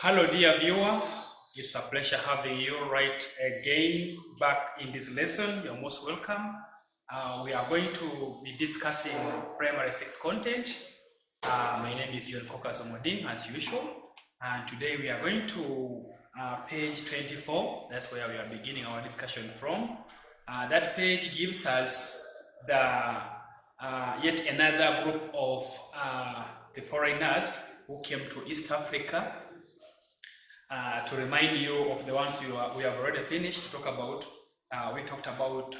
Hello, dear viewer. It's a pleasure having you right again back in this lesson. You're most welcome. We are going to be discussing primary 6 content. My name is John Kokazomoding, as usual. And today we are going to page 24. That's where we are beginning our discussion from. That page gives us the yet another group of the foreigners who came to East Africa. To remind you of the ones we have already finished to talk about, we talked about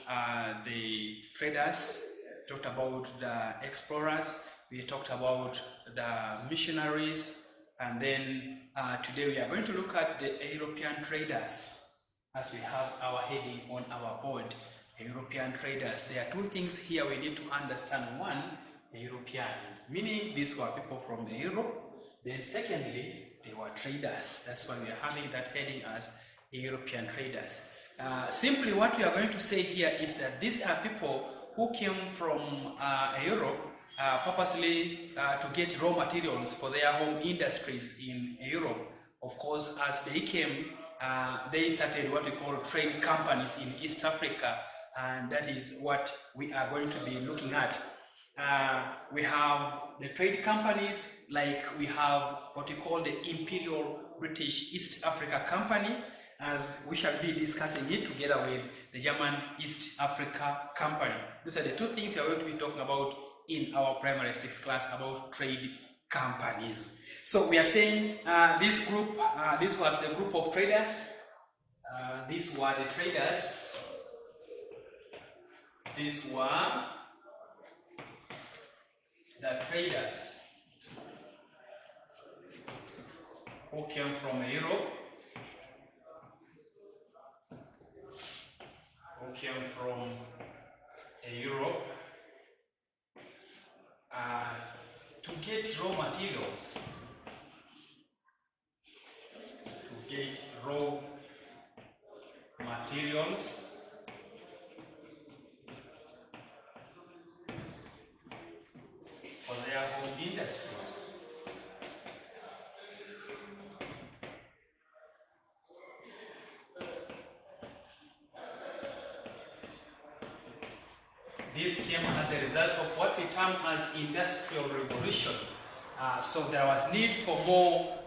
the traders, talked about the explorers, we talked about the missionaries, and then today we are going to look at the European traders, as we have our heading on our board, European traders. There are two things here we need to understand. One, the Europeans, meaning these were people from Europe. Then secondly, they were traders. That's why we are having that heading as European traders. Simply what we are going to say here is that these are people who came from Europe purposely to get raw materials for their home industries in Europe. Of course, as they came, they started what we call trade companies in East Africa, and that is what we are going to be looking at. We have the trade companies, like we have what we call the Imperial British East Africa Company, as we shall be discussing it together with the German East Africa Company. These are the two things we are going to be talking about in our primary 6 class about trade companies. So we are saying this group, this was the group of traders. These were the traders. These were the traders who came from Europe, to get raw materials, for their home industries. This came as a result of what we term as industrial revolution. So there was need for more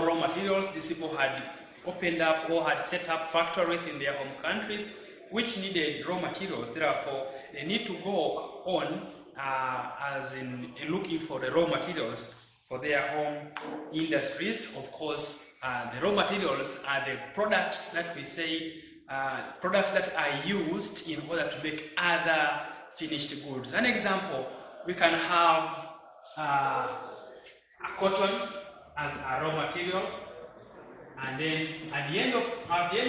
raw materials. These people had opened up or had set up factories in their home countries which needed raw materials. Therefore, they need to go on as in looking for the raw materials for their home industries. Of course, the raw materials are the products that we say, products that are used in order to make other finished goods. An example, we can have cotton as a raw material, and then at the end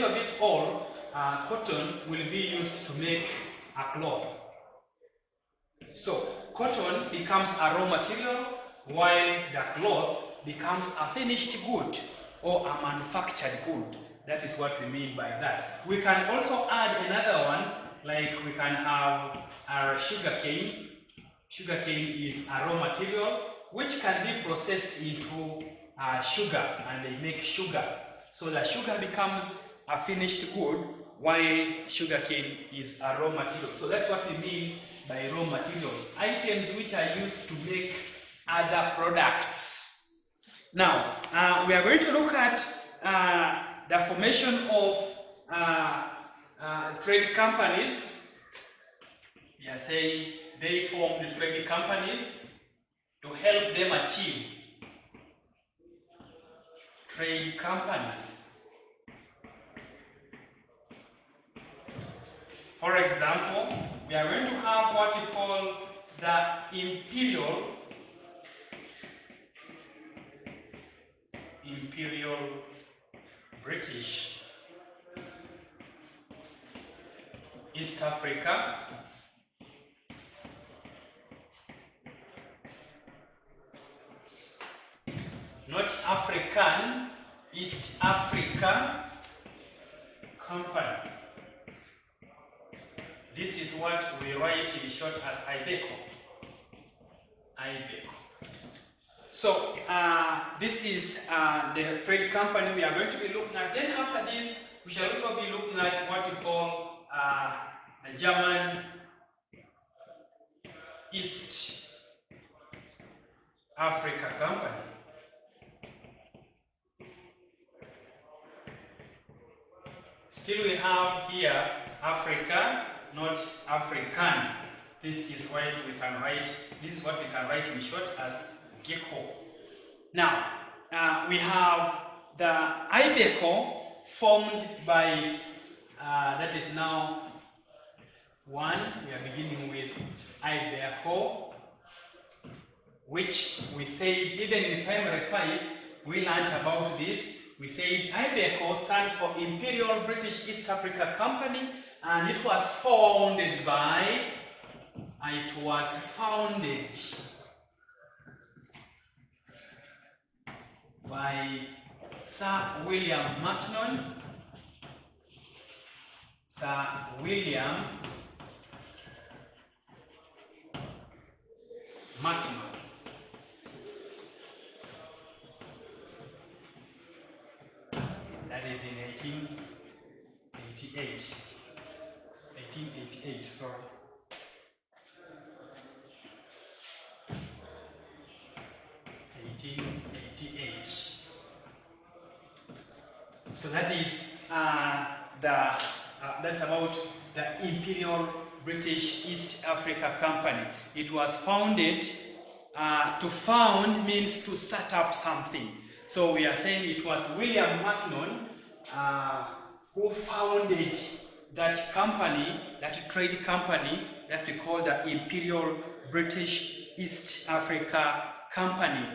of it all, cotton will be used to make a cloth. So cotton becomes a raw material, while the cloth becomes a finished good or a manufactured good. That is what we mean by that. We can also add another one, like we can have sugar cane. Sugar cane is a raw material which can be processed into sugar, and they make sugar. So the sugar becomes a finished good, while sugar cane is a raw material. So that's what we mean by raw materials, items which are used to make other products. Now, we are going to look at the formation of trade companies. We are saying they formed the trade companies to help them achieve trade companies. For example, we are going to have what we call the Imperial British East Africa not African, East Africa Company. This is what we write in short as IBECO. So this is the trade company we are going to be looking at. Then after this, we shall also be looking at what we call the German East Africa Company. Still we have here Africa, not African. This is what we can write. This is what we can write in short as GECO. Now we have the IBECO formed by that is now one. We are beginning with IBECO, which we say even in primary 5 we learned about this. We say IBECO stands for Imperial British East Africa Company, and it was founded by Sir William Mackinnon. Sir William Mackinnon. That is in 1888. 1888, sorry. 1888. So that is that's about the Imperial British East Africa Company. It was founded. To found means to start up something. So we are saying it was William Mackinnon who founded that company, that trade company that we call the Imperial British East Africa Company.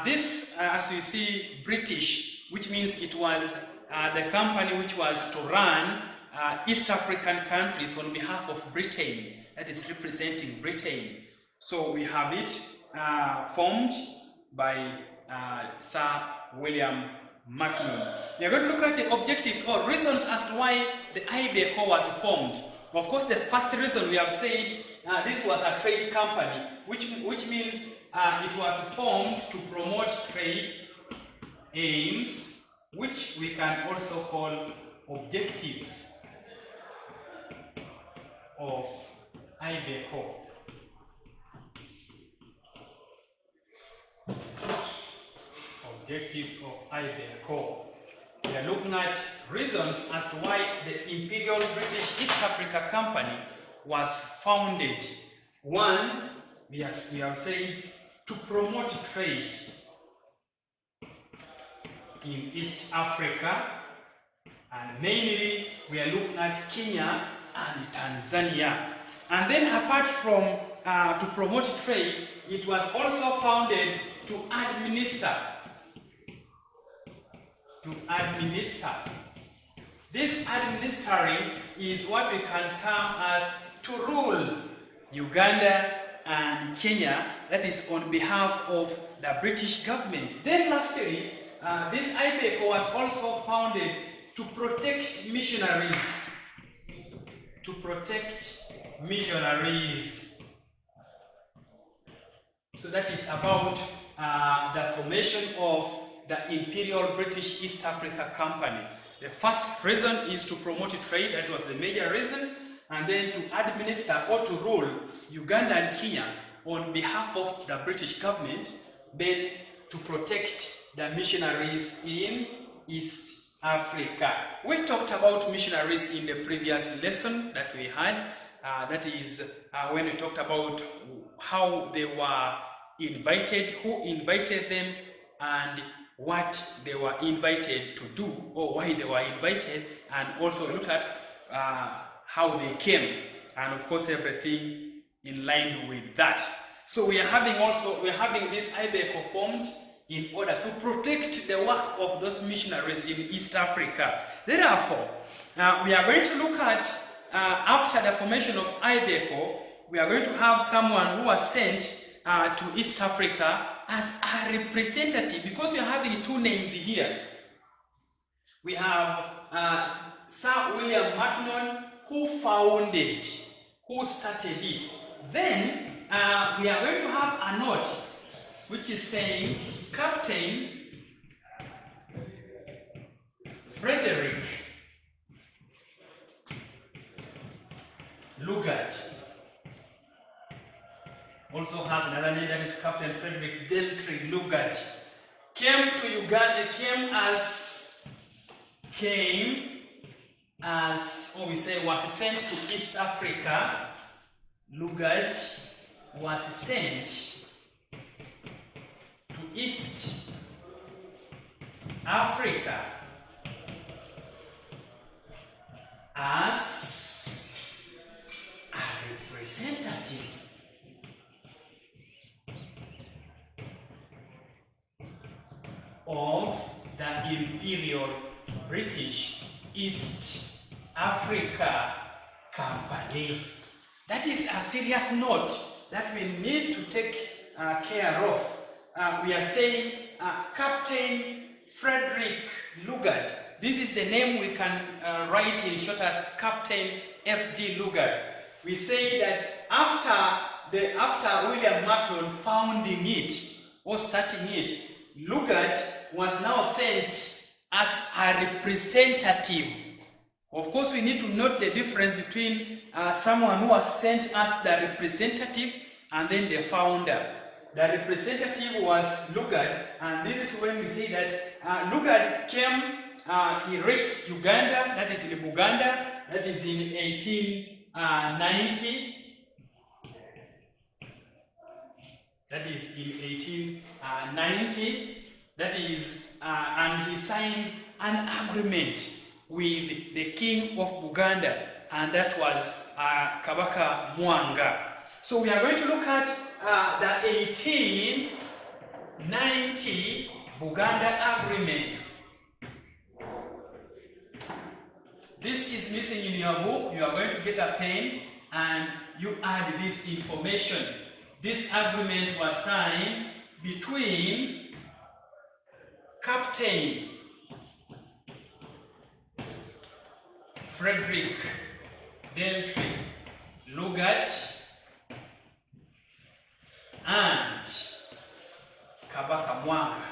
This, as we see, British, which means it was the company which was to run East African countries on behalf of Britain, that is representing Britain. So we have it formed by Sir William Mackinnon. We are going to look at the objectives or reasons as to why the IBECO was formed. Of course, the first reason we have said this was a trade company, which means it was formed to promote trade aims, which we can also call objectives of IBECO. Objectives of IBECO. We are looking at reasons as to why the Imperial British East Africa Company was founded. One, we have said to promote trade in East Africa, and mainly we are looking at Kenya and Tanzania. And then apart from to promote trade, it was also founded to administer. This administering is what we can term as to rule Uganda and Kenya, that is on behalf of the British government. Then lastly, this IBECO was also founded to protect missionaries. So that is about the formation of the Imperial British East Africa Company. The first reason is to promote trade, that was the major reason, and then to administer or to rule Uganda and Kenya on behalf of the British government, then to protect the missionaries in East Africa. We talked about missionaries in the previous lesson that we had. That is when we talked about how they were invited, who invited them, and what they were invited to do, or why they were invited, and also looked at how they came, and of course everything in line with that. So we are having this IBECO formed in order to protect the work of those missionaries in East Africa. Therefore, we are going to look at after the formation of IBECO, we are going to have someone who was sent to East Africa as a representative, because we are having two names here. We have Sir William Mackinnon, who founded, who started it. Then we are going to have a note which is saying Captain Frederick Lugard, also has another name, that is Captain Frederick Deltry Lugard, came to Uganda, was sent to East Africa. Lugard was sent to East Africa as a representative of the Imperial British East Africa Company. That is a serious note that we need to take care of. We are saying Captain Frederick Lugard. This is the name we can write in short as Captain F.D. Lugard. We say that after William Macdonald founding it or starting it, Lugard was now sent as a representative. Of course, we need to note the difference between someone who was sent as the representative and then the founder. The representative was Lugard, and this is when we say that Lugard came, he reached Uganda, that is in Buganda, that is in 1890. That is in 1890. That is, and he signed an agreement with the king of Buganda, and that was Kabaka Mwanga. So we are going to look at the 1890 Buganda Agreement. This is missing in your book. You are going to get a pen and you add this information. This agreement was signed between Captain Frederick Deltry Lugard and Kabaka Mwanga.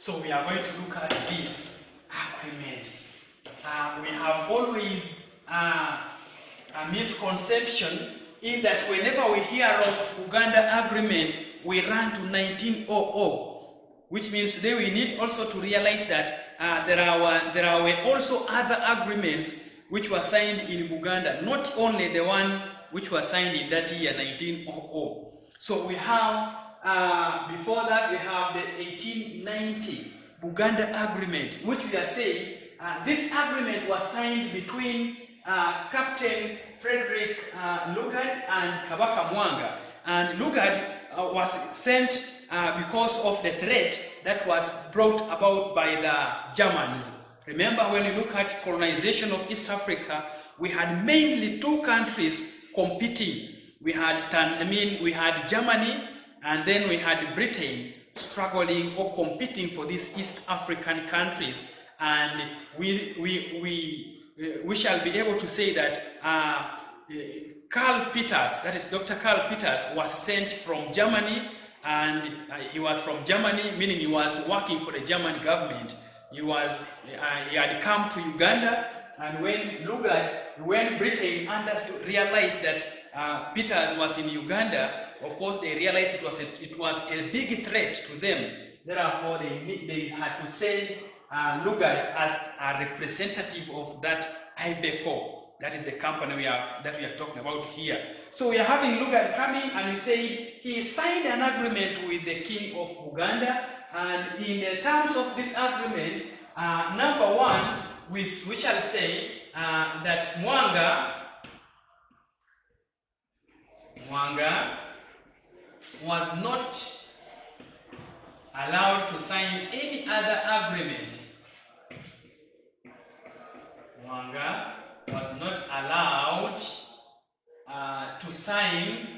So we are going to look at this agreement. We have always a misconception in that whenever we hear of Uganda Agreement, we run to 1900, which means today we need also to realize that there are also other agreements which were signed in Uganda, not only the one which was signed in that year 1900. So we have, before that we have the 1890 Buganda Agreement, which we are saying this agreement was signed between Captain Frederick Lugard and Kabaka Mwanga. And Lugard was sent because of the threat that was brought about by the Germans. Remember, when you look at colonization of East Africa, we had mainly two countries competing. We had Germany, and then we had Britain struggling or competing for these East African countries. And we shall be able to say that Karl Peters, that is Dr. Karl Peters, was sent from Germany, and he was from Germany, meaning he was working for the German government. He had come to Uganda, and when Britain realized that Peters was in Uganda, of course they realized it was a big threat to them. Therefore, they had to send Lugard as a representative of that IBECO. That is the company that we are talking about here. So we are having Lugard coming, and we say he signed an agreement with the king of Uganda, and in the terms of this agreement, number one, we shall say that Mwanga was not allowed to sign any other agreement. Mwanga was not allowed to sign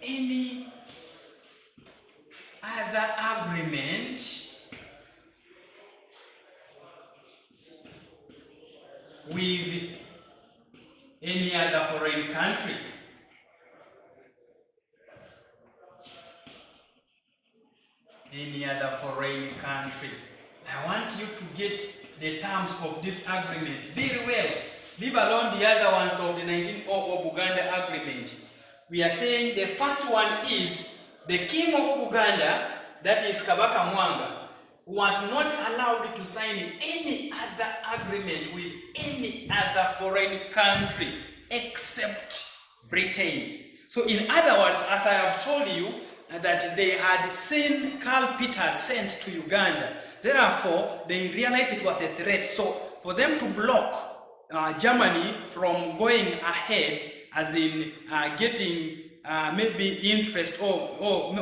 any other agreement with any other foreign country. Any other foreign country. I want you to get the terms of this agreement very well. Leave alone the other ones of the 1900 Buganda Agreement. We are saying the first one is the King of Buganda, that is Kabaka Mwanga, was not allowed to sign any other agreement with any other foreign country except Britain. So in other words, as I have told you, that they had seen Karl Peter sent to Uganda. Therefore, they realized it was a threat. So for them to block Germany from going ahead, as in getting maybe interest or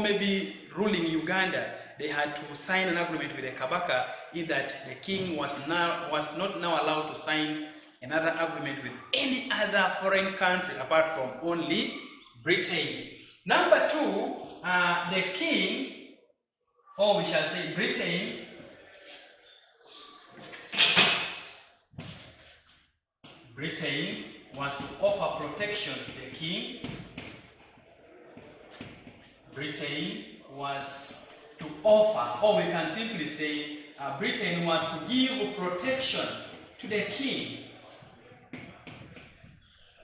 maybe ruling Uganda, they had to sign an agreement with the Kabaka in that the king was not now allowed to sign another agreement with any other foreign country apart from only Britain. Number two, the king, or we shall say Britain, was to offer protection to the king. Britain was to offer, or we can simply say, Britain was to give protection to the king.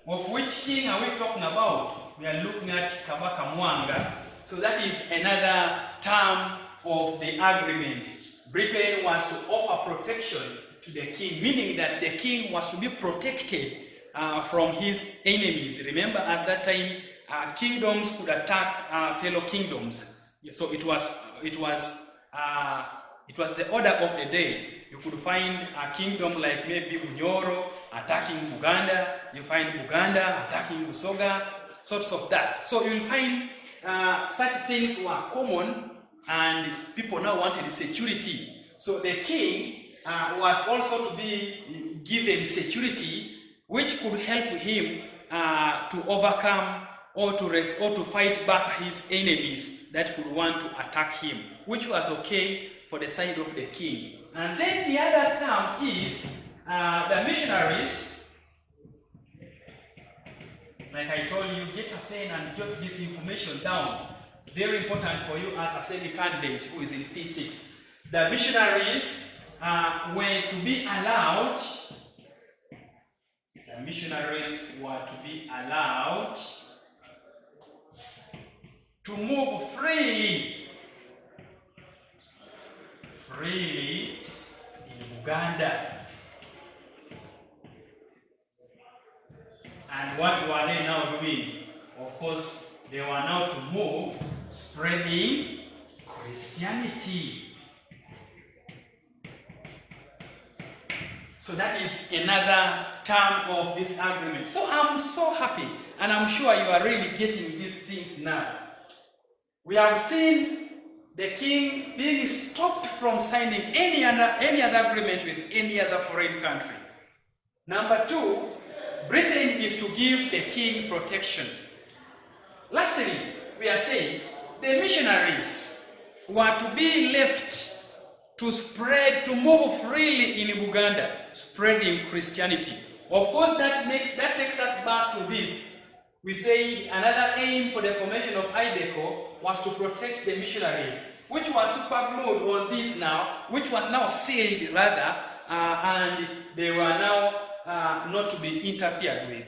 Of which king are we talking about? We are looking at Kabaka Mwanga. So that is another term of the agreement. Britain was to offer protection to the king, meaning that the king was to be protected from his enemies. Remember, at that time, kingdoms could attack fellow kingdoms. So it was the order of the day. You could find a kingdom like maybe Bunyoro attacking Buganda. You find Buganda attacking Busoga, sorts of that. So you'll find such things were common, and people now wanted security. So the king was also to be given security, which could help him to overcome or to fight back his enemies that could want to attack him, which was okay for the side of the king. And then the other term is the missionaries. Like I told you, get a pen and jot this information down. It's very important for you as a semi candidate who is in P6. The missionaries were to be allowed. The missionaries were to be allowed to move freely in Uganda. And what were they now doing? Of course, they were now to move spreading Christianity. So that is another term of this agreement. So I'm so happy, and I'm sure you are really getting these things now. We have seen the king being stopped from signing any other agreement with any other foreign country. Number two, Britain is to give the king protection. Lastly, we are saying the missionaries were to be left to move freely in Uganda, spreading Christianity. Of course, that takes us back to this. We say another aim for the formation of IBECO was to protect the missionaries, which was superglued on this now, which was now sealed rather, and they were now not to be interfered with.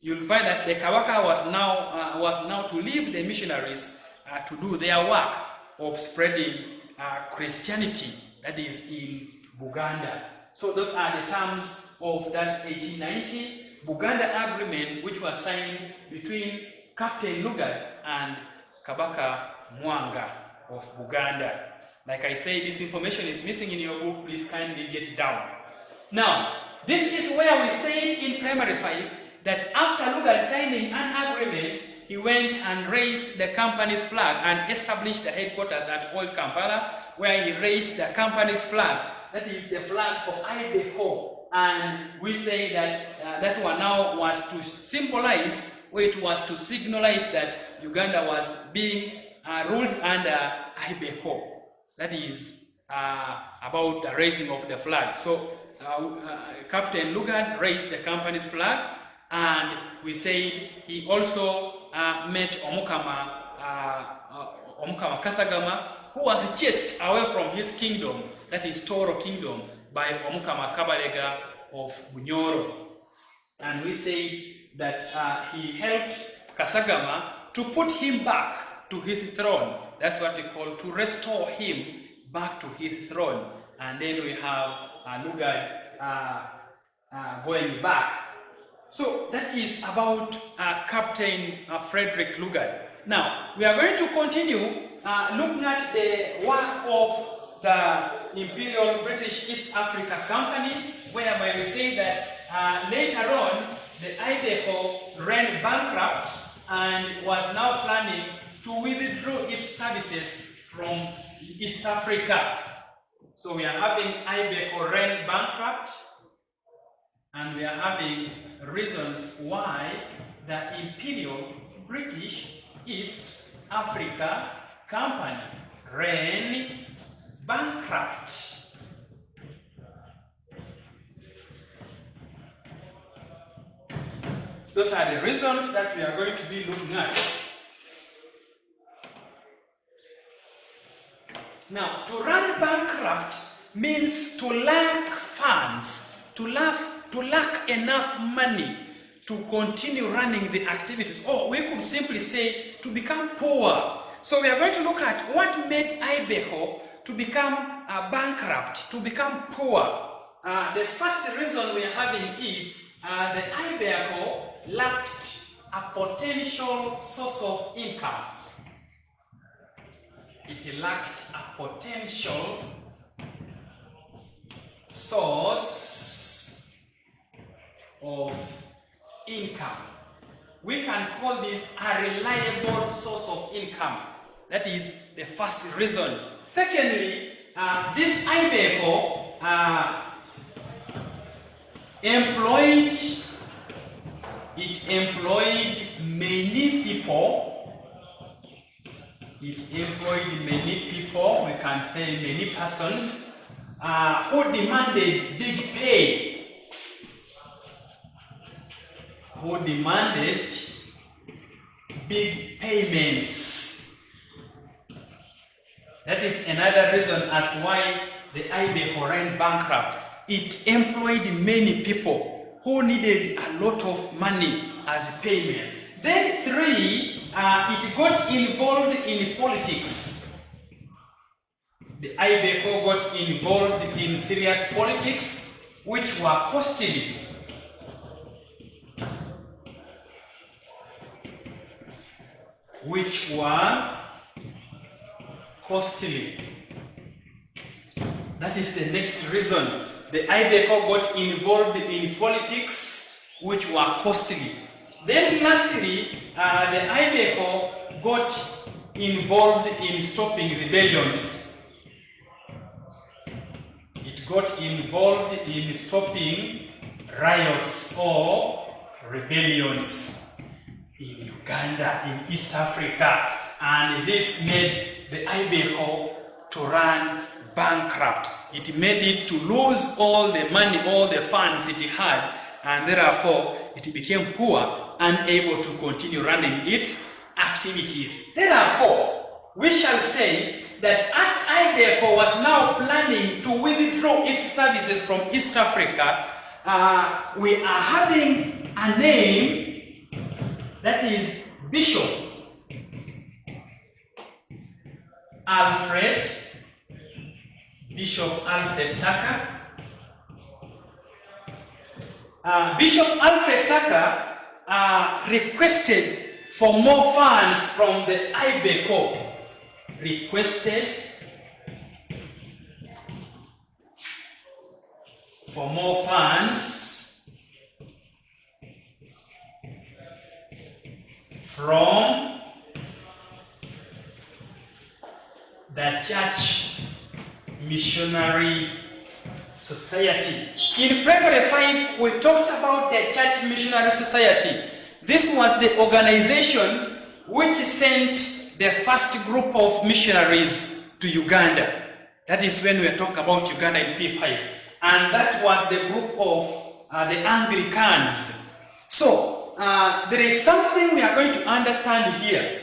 You'll find that the Kabaka was now to leave the missionaries to do their work of spreading Christianity, that is in Buganda. So those are the terms of that 1890 Buganda Agreement, which was signed between Captain Lugard and Kabaka Mwanga of Buganda. Like I say, this information is missing in your book. Please kindly get it down. Now, this is where we say in primary 5 that after Lugard signing an agreement, he went and raised the company's flag and established the headquarters at Old Kampala, where he raised the company's flag. That is the flag of IBECO. And we say that that one now was to symbolize, or it was to signalize that Uganda was being ruled under IBECO. That is about the raising of the flag. So Captain Lugard raised the company's flag, and we said he also met Omukama Kasagama, who was chased away from his kingdom, that is Toro Kingdom, by Omukama Kabalega of Bunyoro. And we say that he helped Kasagama to put him back to his throne. That's what we call to restore him back to his throne. And then we have Lugard going back. So that is about Captain Frederick Lugard. Now, we are going to continue looking at the work of the Imperial British East Africa Company, whereby we say that later on, the Ibeco ran bankrupt and was now planning to withdraw its services from East Africa. So we are having Ibeco ran bankrupt, and we are having reasons why the Imperial British East Africa Company ran bankrupt. Those are the reasons that we are going to be looking at. Now, to run bankrupt means to lack funds, to lack enough money to continue running the activities. Or we could simply say to become poor. So we are going to look at what made Ibeco to become bankrupt, to become poor. The first reason we are having is the Ibeco lacked a potential source of income. It lacked a potential source of income. We can call this a reliable source of income. That is the first reason. Secondly, this Ibeco employed many people. It employed many people, we can say many persons, who demanded big pay. Who demanded big payments. That is another reason as why the Ibeco ran bankrupt. It employed many people who needed a lot of money as payment. Then three, it got involved in politics. The Ibeco got involved in serious politics, which were costly. That is the next reason. The Ibeco got involved in politics, which were costly. Then lastly, the Ibeco got involved in stopping rebellions. It got involved in stopping riots or rebellions in Uganda, in East Africa, and this made the Ibeco to run bankrupt. It made it to lose all the money, all the funds it had, and therefore it became poor, unable to continue running its activities. Therefore, we shall say that as Ibeco was now planning to withdraw its services from East Africa, we are having a name that is Bishop Alfred Tucker. Bishop Alfred Tucker requested for more funds from the Ibeco. Requested for more funds from the Church Missionary Society. In Primary 5, we talked about the Church Missionary Society. This was the organization which sent the first group of missionaries to Uganda. That is when we are talking about Uganda in P5. and that was the group of the Anglicans. So there is something we are going to understand here.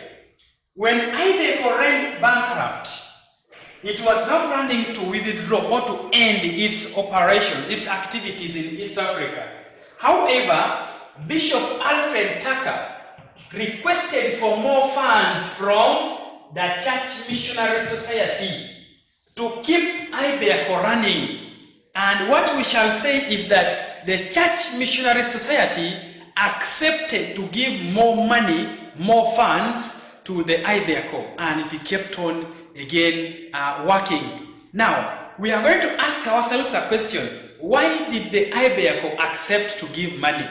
When Ibeco ran bankrupt, it was now planning to withdraw or to end its operation, its activities in East Africa. However, Bishop Alfred Tucker requested for more funds from the Church Missionary Society to keep Ibeco running. And what we shall say is that the Church Missionary Society accepted to give more money, more funds to the Ibeco, and it kept on again working. Now, we are going to ask ourselves a question. Why did the Ibeco accept to give money?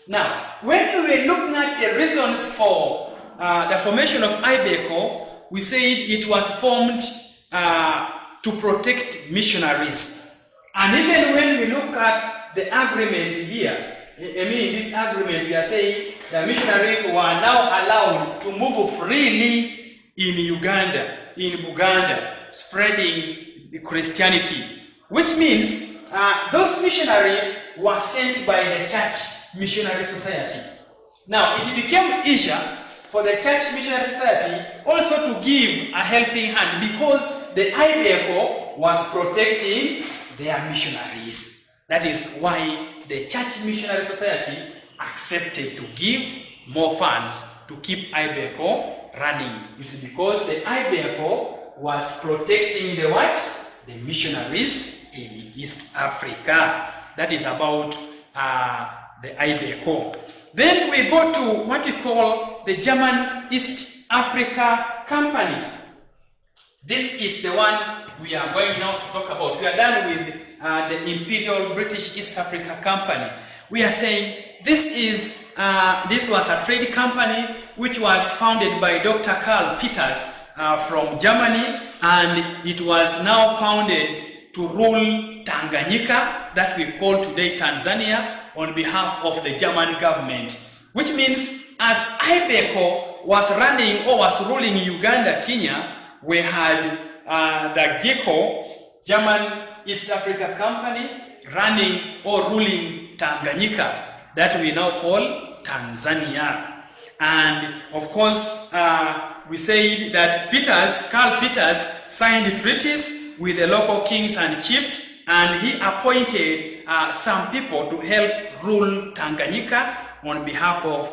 Now, when we were looking at the reasons for the formation of Ibeco, we said it was formed to protect missionaries. And even when we look at the agreements here, I mean in this agreement we are saying the missionaries were now allowed to move freely in Uganda, in Buganda, spreading the Christianity, which means those missionaries were sent by the Church Missionary Society. Now, it became easier for the Church Missionary Society also to give a helping hand because the Ibeco was protecting their missionaries. That is why the Church Missionary Society accepted to give more funds to keep Ibeco running. It's because the Ibeco was protecting the what? The missionaries in East Africa. That is about the Ibeco. Then we go to what we call the German East Africa Company. This is the one we are going now to talk about. We are done with the Imperial British East Africa Company. We are saying this was a trade company which was founded by Dr. Karl Peters from Germany, and it was now founded to rule Tanganyika, that we call today Tanzania, on behalf of the German government. Which means as Ibeco was running or was ruling Uganda, Kenya, we had the GECO, German East Africa Company, running or ruling Tanganyika, that we now call Tanzania. And of course, we say that Karl Peters signed treaties with the local kings and chiefs, and he appointed some people to help rule Tanganyika on behalf of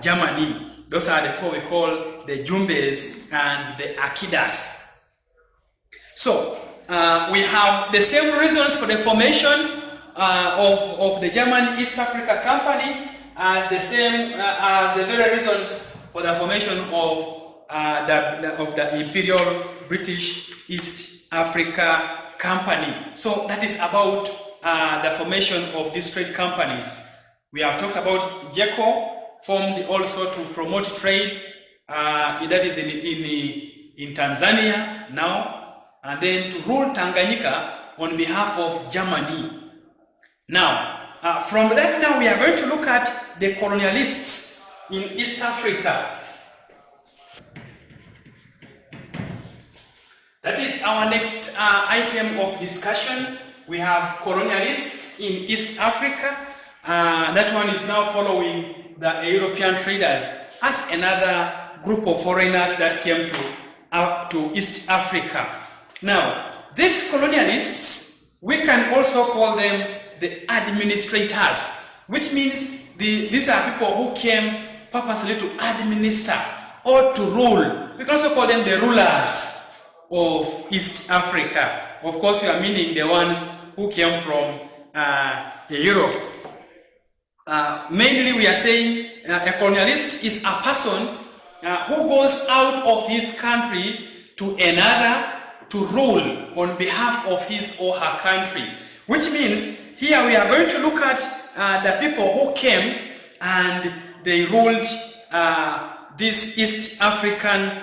Germany. Those are the four we call the Jumbes and the Akidas. So, we have the same reasons for the formation of the German East Africa Company as the very reasons for the formation of the Imperial British East Africa Company. So that is about the formation of these trade companies. We have talked about GECO, formed also to promote trade, that is in Tanzania now, and then to rule Tanganyika on behalf of Germany. Now, from that now we are going to look at the colonialists in East Africa. That is our next item of discussion. We have colonialists in East Africa. That one is now following the European traders as another group of foreigners that came to East Africa. Now, these colonialists, we can also call them the administrators, which means these are people who came purposely to administer or to rule. We can also call them the rulers of East Africa. Of course, we are meaning the ones who came from Europe. Mainly we are saying a colonialist is a person who goes out of his country to another to rule on behalf of his or her country. Which means here we are going to look at the people who came and they ruled these East African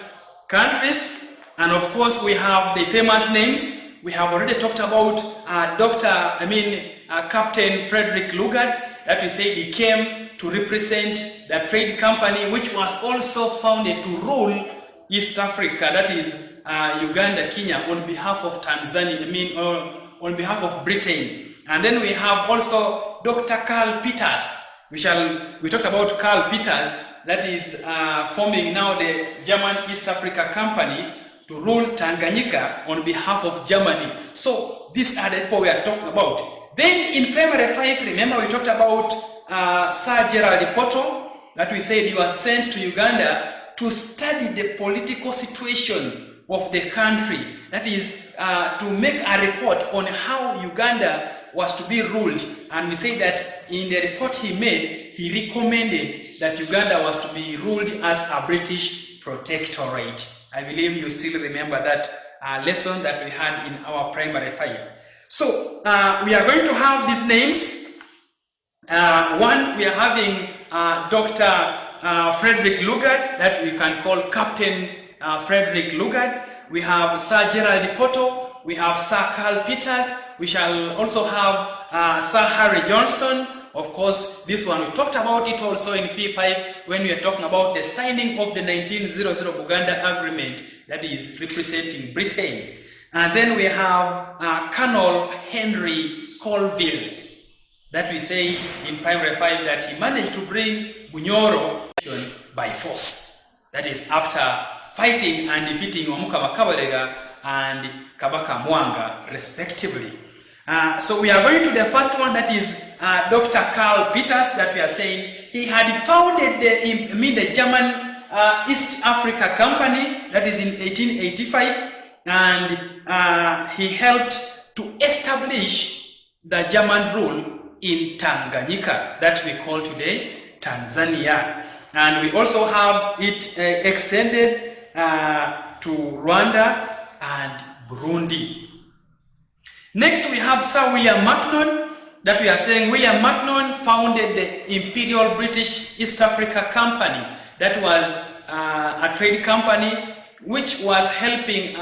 countries. And of course we have the famous names. We have already talked about Captain Frederick Lugard, that we say he came to represent the trade company which was also founded to rule East Africa, that is Uganda, Kenya, on behalf of Tanzania, on behalf of Britain. And then we have also Dr. Karl Peters. We talked about Karl Peters, that is forming now the German East Africa Company to rule Tanganyika on behalf of Germany. So these are the people we are talking about. Then in primary 5, remember we talked about Sir Gerald Poto, that we said he was sent to Uganda to study the political situation of the country. That is to make a report on how Uganda was to be ruled. And we say that in the report he made, he recommended that Uganda was to be ruled as a British protectorate. I believe you still remember that lesson that we had in our primary 5. So we are going to have these names. One, we are having Dr. Frederick Lugard, that we can call Captain Frederick Lugard. We have Sir Gerald Poto. We have Sir Karl Peters. We shall also have Sir Harry Johnston. Of course, this one, we talked about it also in P5 when we are talking about the signing of the 1900 Buganda Agreement, that is representing Britain. And then we have Colonel Henry Colville, that we say in primary 5 that he managed to bring Bunyoro by force. That is after fighting and defeating Omukama Kabalega and Kabaka Mwanga, respectively. So we are going to the first one, that is Dr. Karl Peters, that we are saying he had founded the German East Africa Company, that is in 1885, and he helped to establish the German rule in Tanganyika, that we call today Tanzania. And we also have it extended to Rwanda and Burundi. Next, we have Sir William Macnon, that we are saying William Macnon founded the Imperial British East Africa Company. That was a trade company which was helping,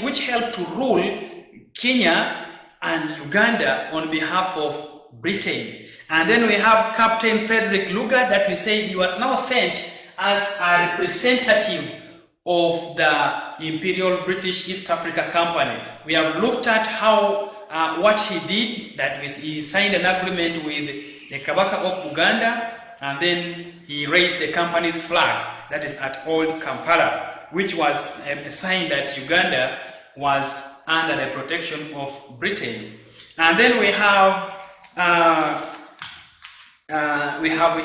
which helped to rule Kenya and Uganda on behalf of Britain. And then we have Captain Frederick Lugard, that we say he was now sent as a representative of the Imperial British East Africa Company. We have looked at how what he did, that he signed an agreement with the Kabaka of Uganda, and then he raised the company's flag, that is at Old Kampala, which was a sign that Uganda was under the protection of Britain. And then we have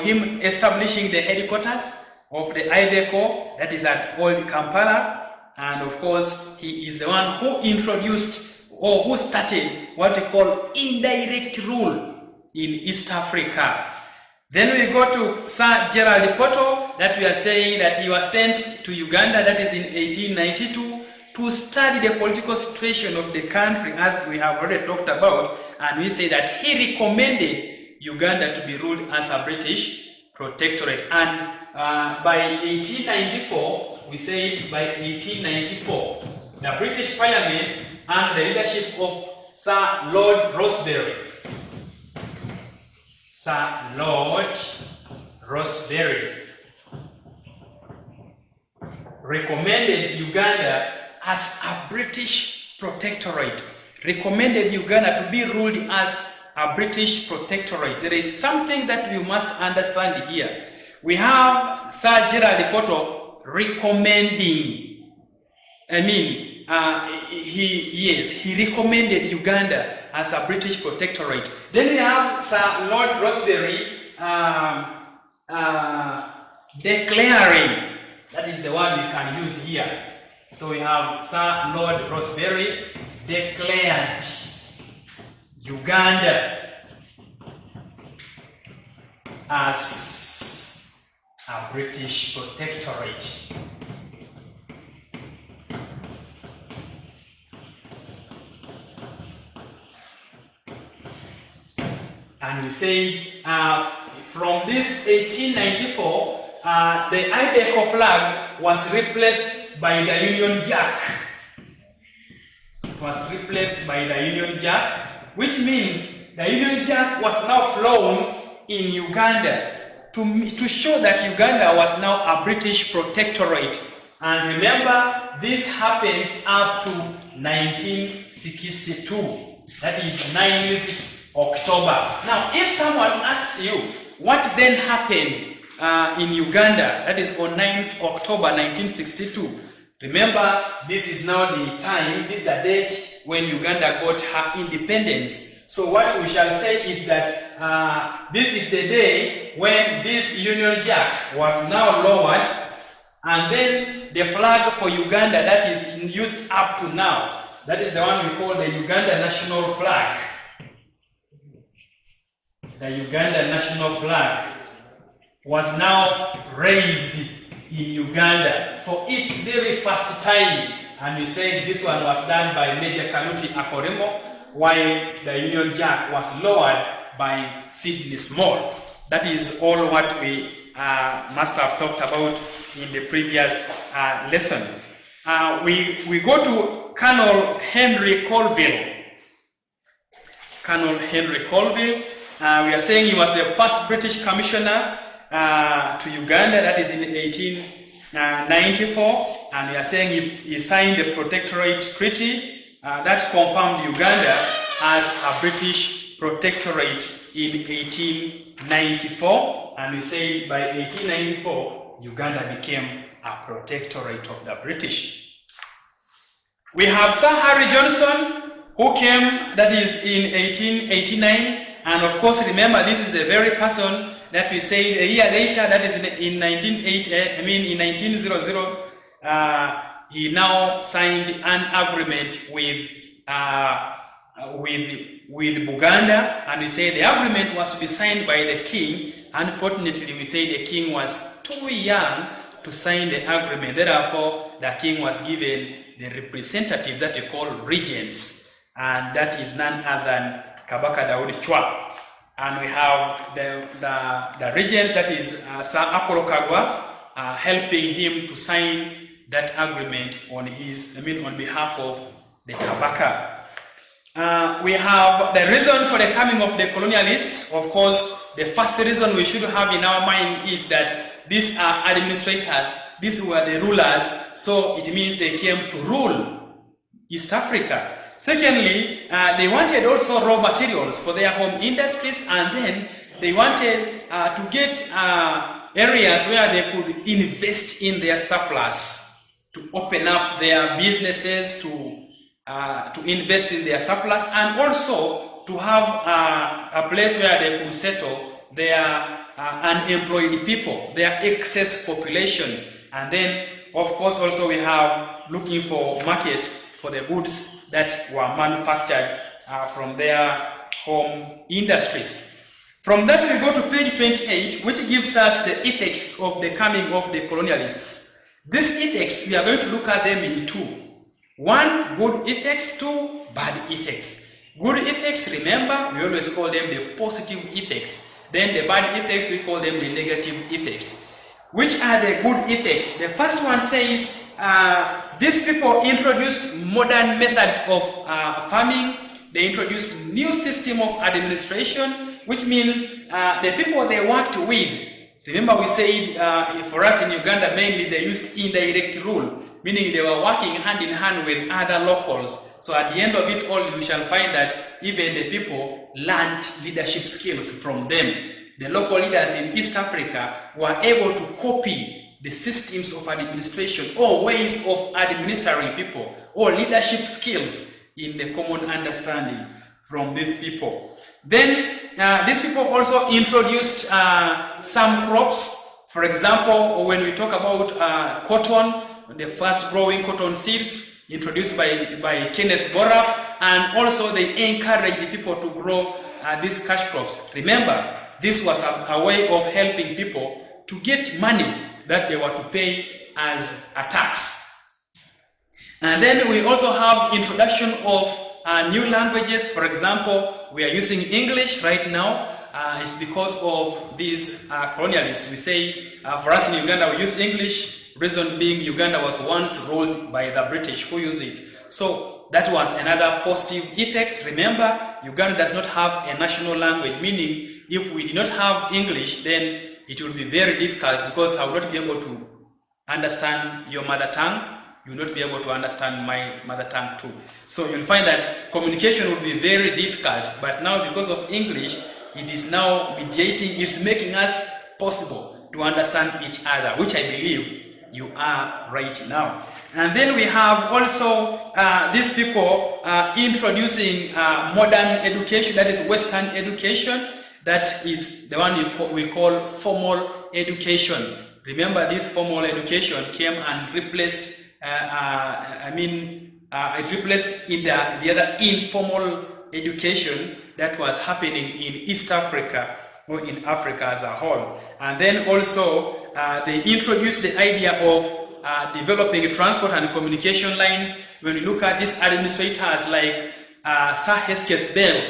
him establishing the headquarters of the IDECO, that is at Old Kampala. And of course, he is the one who introduced or who started what we call indirect rule in East Africa. Then we go to Sir Gerald Poto, that we are saying that he was sent to Uganda, that is in 1892, to study the political situation of the country, as we have already talked about. And we say that he recommended Uganda to be ruled as a British protectorate. And by 1894, we say by 1894, the British Parliament, under the leadership of Sir Lord Rosebery, recommended Uganda as a British protectorate, recommended Uganda to be ruled as a British protectorate. There is something that we must understand here. We have Sir Gerald Poto recommending, he recommended Uganda as a British protectorate. Then we have Sir Lord Rosebery declaring, that is the one we can use here. So we have Sir Lord Rosebery declared Uganda as a British protectorate. And we say from this 1894, the IDECO flag was replaced by the Union Jack. Which means the Union Jack was now flown in Uganda to show that Uganda was now a British protectorate. And remember, this happened up to 1962. That is 9th October. Now, if someone asks you what then happened in Uganda, that is on 9th October 1962, remember this is now the time, this is the date when Uganda got her independence. So what we shall say is that this is the day when this Union Jack was now lowered, and then the flag for Uganda that is used up to now, that is the one we call the Uganda national flag. The Uganda national flag was now raised in Uganda for its very first time, and we said this one was done by Major Kanuti Akoremo, while the Union Jack was lowered by Sidney Small. That is all what we must have talked about in the previous lesson. We go to Colonel Henry Colville. Colonel Henry Colville. We are saying he was the first British commissioner to Uganda, that is in 1894, and we are saying he signed the Protectorate Treaty that confirmed Uganda as a British protectorate in 1894, and we say by 1894 Uganda became a protectorate of the British. We have Sir Harry Johnson, who came, that is in 1889. And of course, remember, this is the very person that we say a year later, that is in 1900, he now signed an agreement with Buganda, and we say the agreement was to be signed by the king. Unfortunately, we say the king was too young to sign the agreement. Therefore, the king was given the representatives that we call regents, and that is none other than Kabaka Daudi Chwa. And we have the regents, that is Sir Apollo Kagwa, helping him to sign that agreement on behalf of the Kabaka. We have the reason for the coming of the colonialists. Of course, the first reason we should have in our mind is that these are administrators, these were the rulers, so it means they came to rule East Africa. Secondly, they wanted also raw materials for their home industries, and then they wanted to get areas where they could invest in their surplus, to open up their businesses, to invest in their surplus, and also to have a place where they could settle their unemployed people, their excess population. And then, of course, also we have looking for market for the goods that were manufactured from their home industries. From that we go to page 28, which gives us the effects of the coming of the colonialists. These effects, we are going to look at them in two. One, good effects, two, bad effects. Good effects, remember, we always call them the positive effects. Then the bad effects, we call them the negative effects. Which are the good effects? The first one says, these people introduced modern methods of farming. They introduced new system of administration, which means the people they worked with. Remember we said for us in Uganda mainly they used indirect rule, meaning they were working hand in hand with other locals. So at the end of it all, you shall find that even the people learned leadership skills from them. The local leaders in East Africa were able to copy the systems of administration or ways of administering people or leadership skills in the common understanding from these people. Then these people also introduced some crops. For example, when we talk about cotton, the first growing cotton seeds introduced by Kenneth Borap, and also they encouraged the people to grow these cash crops. Remember, this was a way of helping people to get money that they were to pay as a tax. And then we also have introduction of new languages. For example, we are using English right now. It's because of these colonialists. We say, for us in Uganda, we use English. Reason being, Uganda was once ruled by the British who used it. So that was another positive effect. Remember, Uganda does not have a national language, meaning if we did not have English, then it will be very difficult because I will not be able to understand your mother tongue. you will not be able to understand my mother tongue too. So you'll find that communication will be very difficult, but now because of English, it is now mediating, it's making us possible to understand each other, which I believe you are right now. And then we have also these people introducing modern education, that is Western education. That is the one we call formal education. Remember, this formal education came and replaced, it replaced in the other informal education that was happening in East Africa or in Africa as a whole. And then also they introduced the idea of developing transport and communication lines. When you look at these administrators like Sir Hesketh Bell,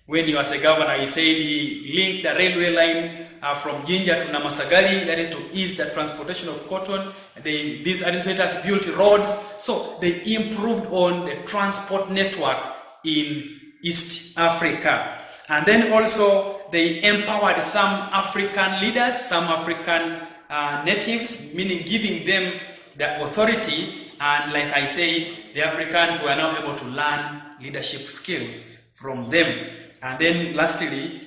when he was a governor, he said he linked the railway line from Jinja to Namasagari, that is to ease the transportation of cotton. These administrators built roads, so they improved on the transport network in East Africa. And then also they empowered some African leaders, some African natives, meaning giving them the authority, and like I say, the Africans were now able to learn leadership skills from them. And then lastly,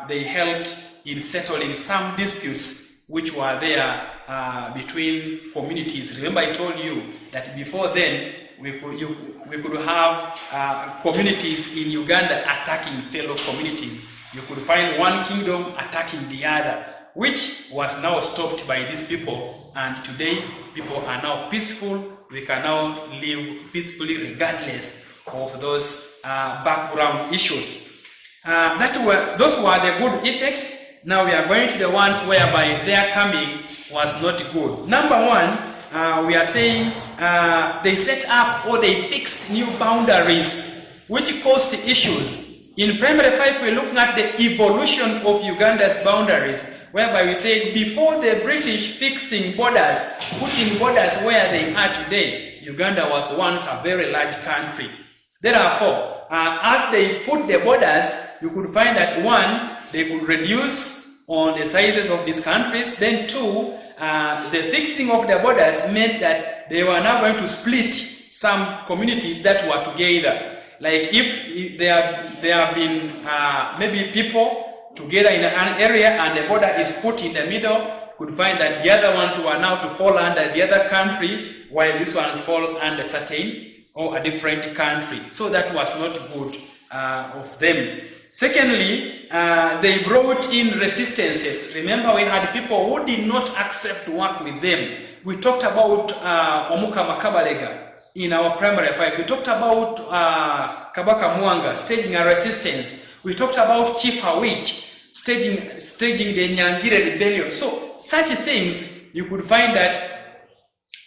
they helped in settling some disputes which were there between communities. Remember, I told you that before then we could have communities in Uganda attacking fellow communities. You could find one kingdom attacking the other, which was now stopped by these people, and today people are now peaceful. We can now live peacefully regardless of those background issues. Those were the good effects. Now we are going to the ones whereby their coming was not good. Number one, we are saying they set up or they fixed new boundaries which caused issues. In primary 5, we're looking at the evolution of Uganda's boundaries, whereby we say before the British fixing borders, putting borders where they are today, Uganda was once a very large country. Therefore, as they put the borders, you could find that one, they could reduce on the sizes of these countries. Then two, the fixing of the borders meant that they were now going to split some communities that were together. Like if there have been maybe people together in an area and the border is put in the middle, you could find that the other ones were now to fall under the other country, while these ones fall under certain or a different country. So that was not good of them. Secondly, they brought in resistances. Remember, we had people who did not accept to work with them. We talked about Omuka Makabalega in our primary 5. We talked about Kabaka Mwanga staging a resistance. We talked about Chief Hawich staging the Nyangire rebellion. So such things, you could find that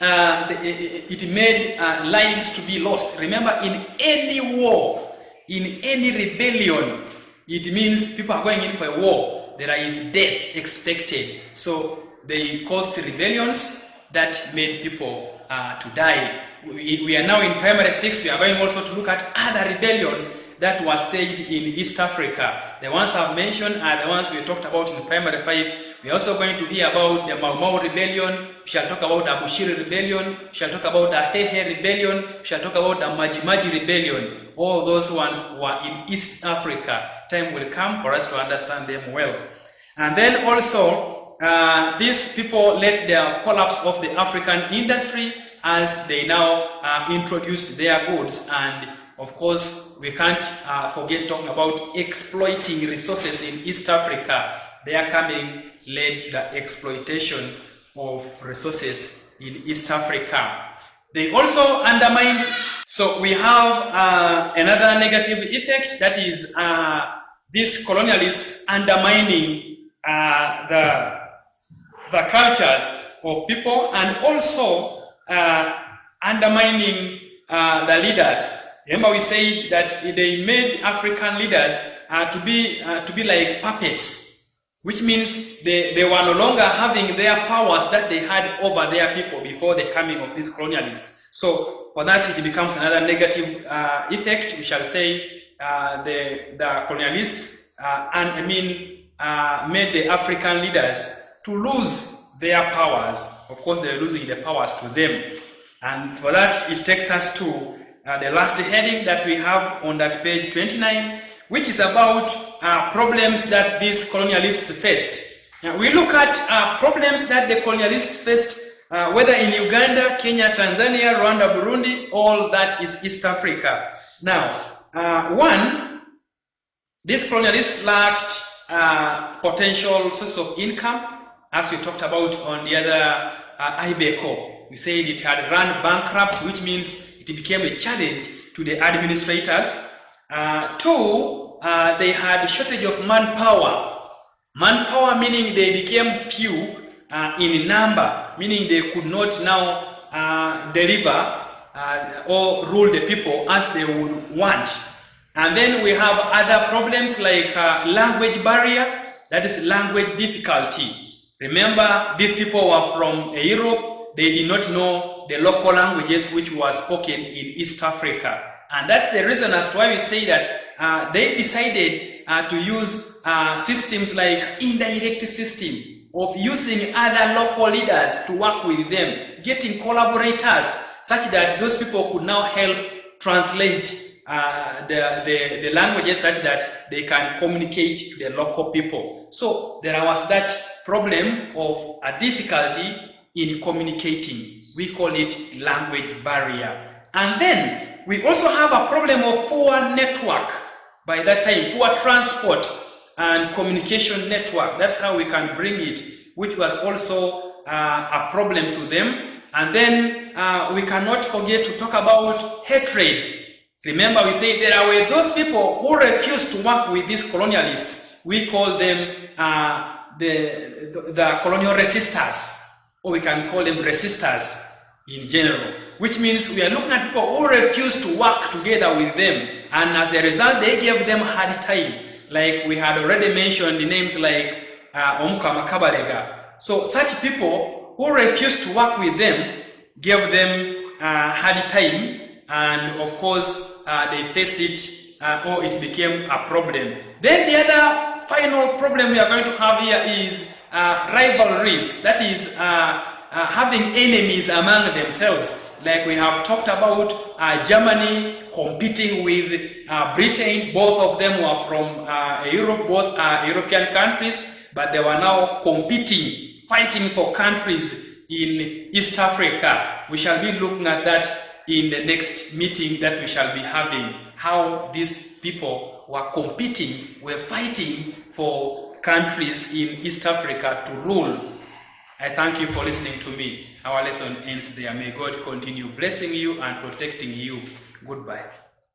it made lives to be lost. Remember, in any war, in any rebellion, it means people are going in for a war. There is death expected. So they caused rebellions that made people to die. We are now in primary 6. We are going also to look at other rebellions that were staged in East Africa. The ones I've mentioned are the ones we talked about in primary 5. We are also going to hear about the Mau Mau rebellion. We shall talk about the Abushiri rebellion. We shall talk about the Hehe rebellion. We shall talk about the Majimaji rebellion. All those ones were in East Africa. Time will come for us to understand them well. And then also, these people led the collapse of the African industry as they now introduced their goods. And of course, we can't forget talking about exploiting resources in East Africa. Their coming led to the exploitation of resources in East Africa. They also undermined. So we have another negative effect, that is these colonialists undermining the cultures of people, and also undermining the leaders. Remember, we said that they made African leaders to be like puppets, which means they were no longer having their powers that they had over their people before the coming of these colonialists. So for that, it becomes another negative effect. We shall say the colonialists made the African leaders to lose their powers. Of course, they are losing the powers to them. And for that, it takes us to the last heading that we have on that page 29, which is about problems that these colonialists faced. Now, we look at problems that the colonialists faced, whether in Uganda, Kenya, Tanzania, Rwanda, Burundi, all that is East Africa. Now, one, these colonialists lacked potential source of income, as we talked about on the other IBECO. We said it had run bankrupt, which means it became a challenge to the administrators. Two, they had a shortage of manpower. Manpower meaning they became few in number, meaning they could not now deliver or rule the people as they would want. And then we have other problems like language barrier, that is language difficulty. Remember, these people were from Europe. They did not know the local languages which were spoken in East Africa. And that's the reason as to why we say that they decided to use systems like indirect system of using other local leaders to work with them, getting collaborators such that those people could now help translate the languages such that they can communicate to the local people. So there was that problem of a difficulty in communicating. We call it language barrier. And then we also have a problem of poor network by that time, poor transport and communication network. That's how we can bring it, which was also a problem to them. And then we cannot forget to talk about hatred. Remember, we say there were those people who refused to work with these colonialists. We call them the colonial resistors, or we can call them resistors in general, which means we are looking at people who refuse to work together with them, and as a result they gave them a hard time. Like we had already mentioned the names like Omukama Kabalega. So such people who refused to work with them gave them a hard time, and of course they faced it, or it became a problem. Then the other final problem we are going to have here is rivalries, that is having enemies among themselves. Like we have talked about Germany competing with Britain. Both of them were from Europe, both are European countries, but they were now competing, fighting for countries in East Africa. We shall be looking at that in the next meeting that we shall be having, how these people were competing, were fighting for countries in East Africa to rule. I thank you for listening to me. Our lesson ends there. May God continue blessing you and protecting you. Goodbye.